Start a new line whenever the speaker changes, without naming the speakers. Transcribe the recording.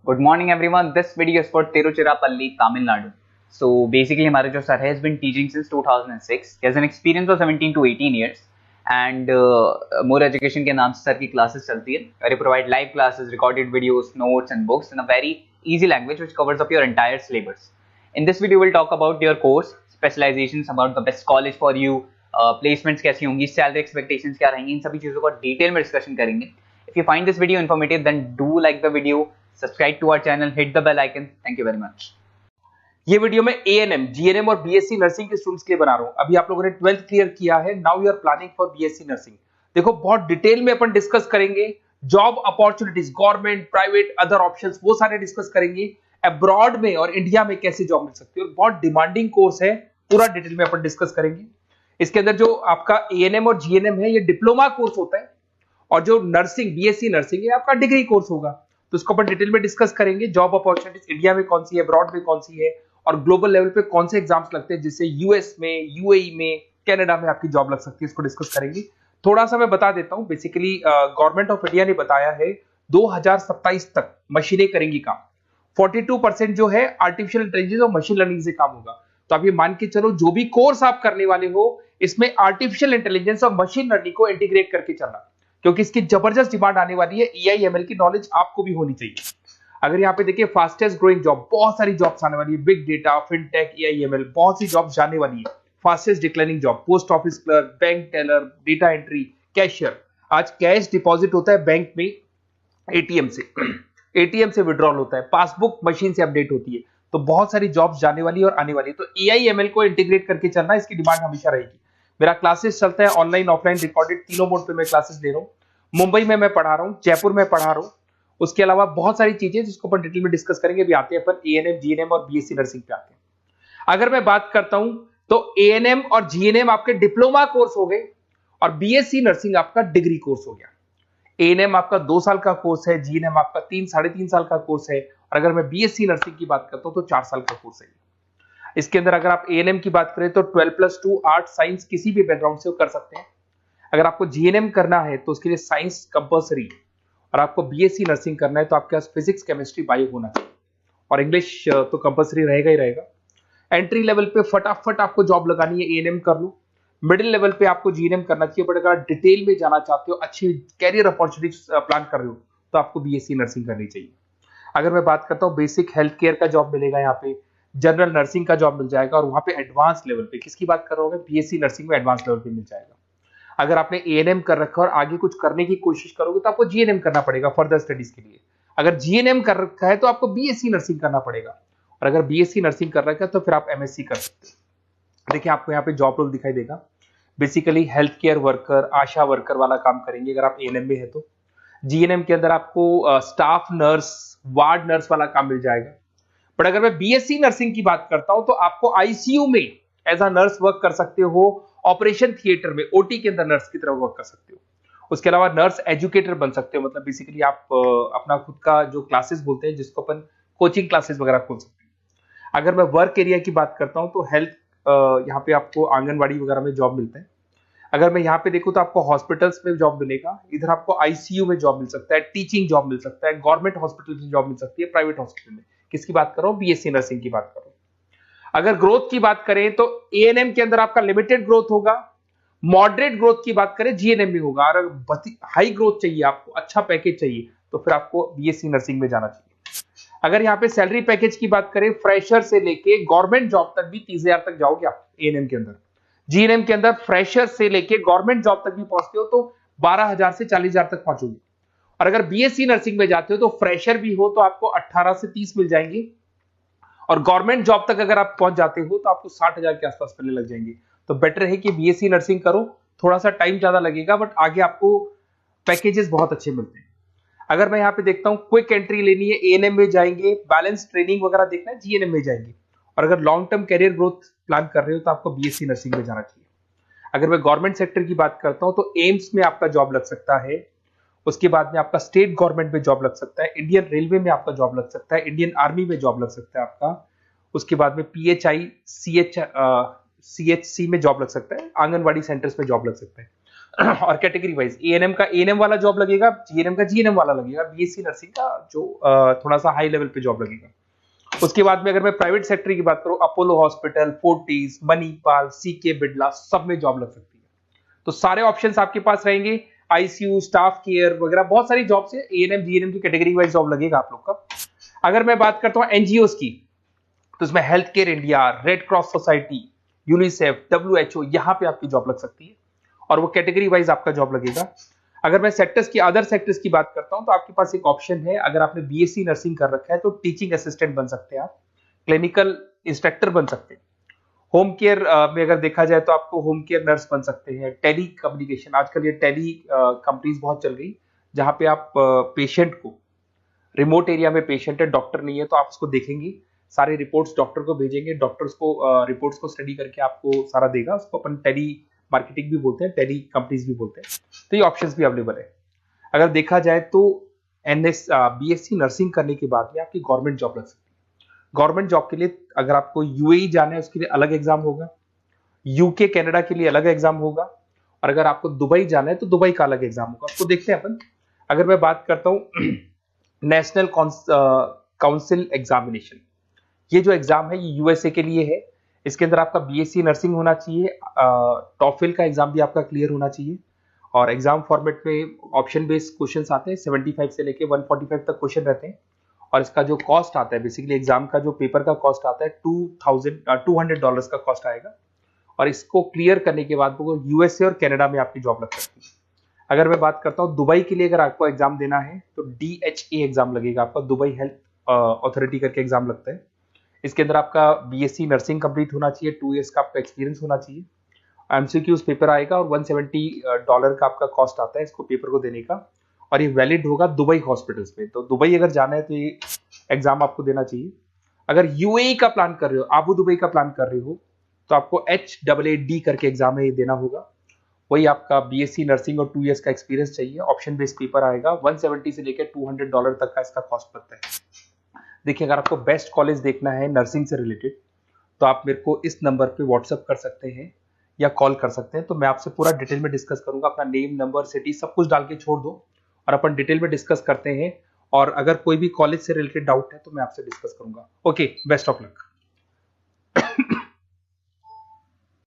Good morning, everyone. This video is for Tiruchirappalli, Tamil Nadu. So basically, हमारे जो sir has been teaching since 2006. He has an experience of 17 to 18 years, and more education के नाम से sir की classes चलती है. Where he provide live classes, recorded videos, notes, and books in a very easy language which covers up your entire syllabus. In this video, we'll talk about your course, specializations, about the best college for you, placements कैसी होंगी, salary expectations क्या रहेंगी, इन सभी चीजों का detail में discussion करेंगे. If you find this video informative, then do like the video, subscribe to our channel, hit the bell icon. Thank you very much.
ये वीडियो में एएनएम, जीएनएम और बीएससी नर्सिंग के स्टूडेंट्स के लिए बना रहा हूं। अभी आप लोगों ने 12th क्लियर किया है, now you are planning for BSc nursing. देखो बहुत डिटेल में अपन डिस्कस करेंगे job opportunities, government, private, other options, वो सारे डिस्कस करेंगे। अब्रॉड में और इंडिया में कैसे जॉब मिल सकती है, और बहुत डिमांडिंग कोर्स है, पूरा डिटेल में अपन डिस्कस करेंगे। इसके अंदर जो आपका एएनएम और जीएनएम है, ये डिप्लोमा कोर्स होता है, और जो नर्सिंग, बीएससी नर्सिंग है, आपका डिग्री कोर्स होगा। तो इसको अपन डिटेल में डिस्कस करेंगे। जॉब अपॉर्चुनिटीज इंडिया में कौन सी है, अब्रॉड में कौन सी है, और ग्लोबल लेवल पे कौन से एग्जाम्स लगते हैं, जिससे यूएस में, यूएई में, कनाडा में आपकी जॉब लग सकती है, इसको डिस्कस करेंगे। थोड़ा सा मैं बता देता हूं। बेसिकली गवर्नमेंट ऑफ इंडिया ने बताया है 2027 तक मशीनें करेंगी काम। 42% जो है आर्टिफिशियल इंटेलिजेंस और मशीन लर्निंग से काम होगा। तो आप ये मान के चलो, जो भी कोर्स आप करने वाले हो, इसमें आर्टिफिशियल इंटेलिजेंस और मशीन लर्निंग को इंटीग्रेट करके चलना, क्योंकि इसकी जबरदस्त डिमांड आने वाली है। एआई/एमएल की नॉलेज आपको भी होनी चाहिए। अगर यहाँ पे देखिए फास्टेस्ट ग्रोइंग जॉब, बहुत सारी जॉब्स आने वाली है, बिग डेटा, फिनटेक, एआई/एमएल, बहुत सी जॉब्स जाने वाली है। Fastest declining job, post office clerk, bank teller, data entry, cashier. आज कैश डिपॉजिट होता है बैंक में एटीएम से, एटीएम से विड्रॉल होता है, पासबुक मशीन से अपडेट होती है। तो बहुत सारी जॉब्स जाने वाली है और आने वाली है। तो एआई/एमएल को इंटीग्रेट करके चलना, इसकी डिमांड हमेशा रहेगी। मेरा क्लासेस चलता है ऑनलाइन, ऑफलाइन, रिकॉर्डेड, तीनों मोड पे मैं क्लासेस दे रहा हूँ। मुंबई में मैं पढ़ा रहा हूँ, जयपुर में पढ़ा रहा हूँ। उसके अलावा बहुत सारी चीजें जिसको अपन डिटेल में डिस्कस करेंगे। अभी आते हैं अपन एएनएम, जीएनएम और बीएससी नर्सिंग पे आते हैं। अगर मैं बात करता हूं तो एएनएम और जीएनएम आपके डिप्लोमा कोर्स हो गए, और बीएससी नर्सिंग आपका डिग्री कोर्स हो गया। एएनएम आपका 2 साल का कोर्स है, जीएनएम आपका 3-3.5 साल का कोर्स है, और अगर मैं बीएससी नर्सिंग की बात करता हूं तो 4 साल का कोर्स है। इसके अंदर अगर आप एएनएम की बात करें तो 12+2 आर्ट, साइंस, किसी भी बैकग्राउंड से कर सकते हैं। अगर आपको जीएनएम करना है तो उसके लिए साइंस कंपल्सरी, और आपको बीएससी नर्सिंग करना है तो आपके पास फिजिक्स, केमिस्ट्री, बायो होना चाहिए, और इंग्लिश तो कंपल्सरी रहेगा ही रहेगा। एंट्री लेवल पे फटाफट आपको जॉब लगानी है, एएनएम कर लो। मिडिल लेवल पे आपको जीएनएम करना चाहिए, बट अगर डिटेल में जाना चाहते हो, अच्छी कैरियर अपॉर्चुनिटी प्लान कर रहे हो, तो आपको बीएससी नर्सिंग करनी चाहिए। अगर मैं बात करता हूँ, बेसिक हेल्थ केयर का जॉब मिलेगा यहाँ पे, जनरल नर्सिंग का जॉब मिल जाएगा, और वहां पे एडवांस लेवल पे, किसकी बात कर रहा हूँ, बीएससी नर्सिंग में एडवांस लेवल पे मिल जाएगा। अगर आपने एएनएम कर रखा है और आगे कुछ करने की कोशिश करोगे तो आपको जीएनएम करना पड़ेगा फर्दर स्टडीज के लिए। अगर जीएनएम कर रखा है तो आपको बीएससी नर्सिंग करना पड़ेगा, और अगर बीएससी नर्सिंग कर रखा है तो फिर आप एमएससी कर सकते हैं। देखिए आपको यहाँ पे जॉब रोल दिखाई देगा। बेसिकली हेल्थ केयर वर्कर, आशा वर्कर वाला काम करेंगे अगर आप एएनएम में है तो। जीएनएम के अंदर आपको स्टाफ नर्स, वार्ड नर्स वाला काम मिल जाएगा। बट अगर मैं बीएससी नर्सिंग की बात करता हूं तो आपको आईसीयू में एज अ नर्स वर्क कर सकते हो, ऑपरेशन थिएटर में ओटी के अंदर नर्स की तरह वर्क कर सकते हो। उसके अलावा नर्स एजुकेटर बन सकते हो, मतलब बेसिकली आप अपना खुद का जो क्लासेस बोलते हैं, जिसको अपन कोचिंग क्लासेस वगैरह खोल सकते हैं। अगर मैं वर्क एरिया की बात करता हूं तो हेल्थ, यहाँ पे आपको आंगनबाड़ी वगैरह में जॉब मिलता है। अगर मैं यहाँ पे देखूं तो आपको हॉस्पिटल्स में जॉब मिलेगा, इधर आपको आईसीयू में जॉब मिल सकता है, टीचिंग जॉब मिल सकता है, गवर्नमेंट हॉस्पिटल में जॉब मिल सकती है, प्राइवेट हॉस्पिटल में। किसकी बात कर रहा हूँ, बीएससी नर्सिंग की बात कर रहा हूँ। अगर ग्रोथ की बात करें तो एएनएम के अंदर आपका लिमिटेड ग्रोथ होगा, मॉडरेट ग्रोथ की बात करें जीएनएम में होगा, और अगर हाई ग्रोथ चाहिए, आपको अच्छा पैकेज चाहिए, तो फिर आपको बीएससी नर्सिंग में जाना चाहिए। अगर यहाँ पे सैलरी पैकेज की बात करें, फ्रेशर से लेके गवर्नमेंट जॉब तक भी 30,000 तक जाओगे आप एएनएम के अंदर। जीएनएम के अंदर फ्रेशर से लेके गवर्नमेंट जॉब तक भी पहुंचते हो तो 12,000 से 40,000 तक पहुंचोगे। और अगर बीएससी नर्सिंग में जाते हो तो फ्रेशर भी हो तो आपको 18 से 30 मिल जाएंगे, और गवर्नमेंट जॉब तक अगर आप पहुंच जाते हो तो आपको 60,000 के आसपास मिलने लग जाएंगे। तो बेटर है कि बीएससी नर्सिंग करो, थोड़ा सा टाइम ज्यादा लगेगा, बट आगे आपको पैकेजेस बहुत अच्छे मिलते हैं। अगर मैं यहाँ पे देखता हूँ, क्विक एंट्री लेनी है, एएनएम में जाएंगे, बैलेंस ट्रेनिंग वगैरह देखना है, जीएनएम में जाएंगे। और अगर long term career growth plan कर रहे हो तो आपको बीएससी नर्सिंग में जाना चाहिए। अगर मैं गवर्नमेंट सेक्टर की बात करता हूं तो एम्स में आपका जॉब लग सकता है। उसके बाद में आपका स्टेट गवर्नमेंट में जॉब लग सकता है, इंडियन रेलवे में आपका जॉब लग सकता है, इंडियन आर्मी में जॉब लग सकता है आपका। उसके बाद में पीएचआई, सीएचसी में जॉब लग सकता है, आंगनबाड़ी सेंटर्स में जॉब लग सकता है। और कैटेगरी वाइज एएनएम का एएनएम वाला जॉब लगेगा, जीएनएम का जीएनएम वाला लगेगा, बीएससी नर्सिंग का जो थोड़ा सा हाई लेवल पे जॉब लगेगा। उसके बाद में अगर मैं प्राइवेट सेक्टर की बात करूं, Apollo hospital, Fortis, Manipal, CK Birla, सब में जॉब लग सकती है। तो सारे ऑप्शंस आपके पास रहेंगे, आईसीयू, स्टाफ केयर वगैरह बहुत सारी जॉब्स है। एएनएम जीएनएम की कैटेगरी वाइज जॉब लगेगा आप लोग का। अगर मैं बात करता हूं एनजीओस की, तो इसमें health care India, red cross society, UNICEF, WHO, यहां पे आपकी जॉब लग सकती है और वो कैटेगरी वाइज आपका जॉब लगेगा। अगर मैं सेक्टर्स की, अदर सेक्टर्स की बात करता हूं, तो आपके पास एक ऑप्शन है, अगर आपने बीएससी नर्सिंग कर रखा है तो टीचिंग असिस्टेंट बन सकते हैं आप, क्लिनिकल इंस्ट्रक्टर बन सकते हैं। होम केयर में अगर देखा जाए तो आपको होम केयर नर्स बन सकते हैं। टेली कम्युनिकेशन, आजकल ये टेली कंपनीज बहुत चल गई, जहां पे आप पेशेंट को, रिमोट एरिया में पेशेंट है, डॉक्टर नहीं है, तो आप उसको देखेंगे, सारे रिपोर्ट्स डॉक्टर को भेजेंगे, डॉक्टर्स को रिपोर्ट्स को स्टडी करके आपको सारा देगा। उसको अपन टेली मार्केटिंग भी बोलते हैं, टेली कंपनीज भी बोलते हैं। तो ये ऑप्शंस भी अवेलेबल है। अगर देखा जाए तो बीएससी नर्सिंग करने के बाद में आपकी गवर्नमेंट जॉब लग सकती है। गवर्नमेंट जॉब के लिए अगर आपको यूएई जाना है, उसके लिए अलग एग्जाम होगा, यूके कनाडा के लिए अलग एग्जाम होगा, और अगर आपको दुबई जाना है तो दुबई का अलग एग्जाम होगा। तो देखते हैं अपन। अगर मैं बात करता हूं नेशनल काउंसिल एग्जामिनेशन, ये जो एग्जाम है ये यूएसए के लिए है। इसके अंदर आपका बीएससी नर्सिंग होना चाहिए, टॉफिल का एग्जाम भी आपका क्लियर होना चाहिए, और एग्जाम फॉर्मेट में ऑप्शन बेस्ड क्वेश्चंस आते हैं, 75 से लेके 145 तक क्वेश्चन रहते हैं। और इसका जो कॉस्ट आता है, बेसिकली एग्जाम का जो पेपर का कॉस्ट आता है, $200 का कॉस्ट आएगा। और इसको क्लियर करने के बाद वो यूएसए और कनाडा में आपकी जॉब लग सकती है। अगर मैं बात करता हूँ दुबई के लिए, अगर आपको एग्जाम देना है तो DHA एग्जाम लगेगा आपका, दुबई हेल्थ अथॉरिटी करके एग्जाम लगता है। इसके अंदर आपका बीएससी नर्सिंग कंप्लीट होना चाहिए, 2 इयर्स का आपका एक्सपीरियंस होना चाहिए। एमसीक्यूज पेपर आएगा और $170 का आपका कॉस्ट आता है इसको पेपर को देने का, और ये वैलिड होगा दुबई हॉस्पिटल्स में। तो दुबई अगर जाना है तो ये एग्जाम आपको देना चाहिए। अगर यूएई का प्लान कर रहे हो, आबू दुबई का प्लान कर रहे हो, तो आपको HAAD करके एग्जाम है ये देना होगा। वही आपका बीएससी नर्सिंग और 2 इयर्स का एक्सपीरियंस चाहिए। ऑप्शन बेस्ड पेपर आएगा, 170 से लेकर $200 तक का इसका कॉस्ट पड़ता है। देखिए, अगर आपको बेस्ट कॉलेज देखना है नर्सिंग से रिलेटेड, तो आप मेरे को इस नंबर पे व्हाट्सअप कर सकते हैं या कॉल कर सकते हैं। तो मैं आपसे पूरा डिटेल में डिस्कस करूंगा, अपना नेम, नंबर, सिटी सब कुछ डाल के छोड़ दो और अपन डिटेल में डिस्कस करते हैं। और अगर कोई भी कॉलेज से रिलेटेड डाउट है तो मैं आपसे डिस्कस करूंगा। Okay, best of luck.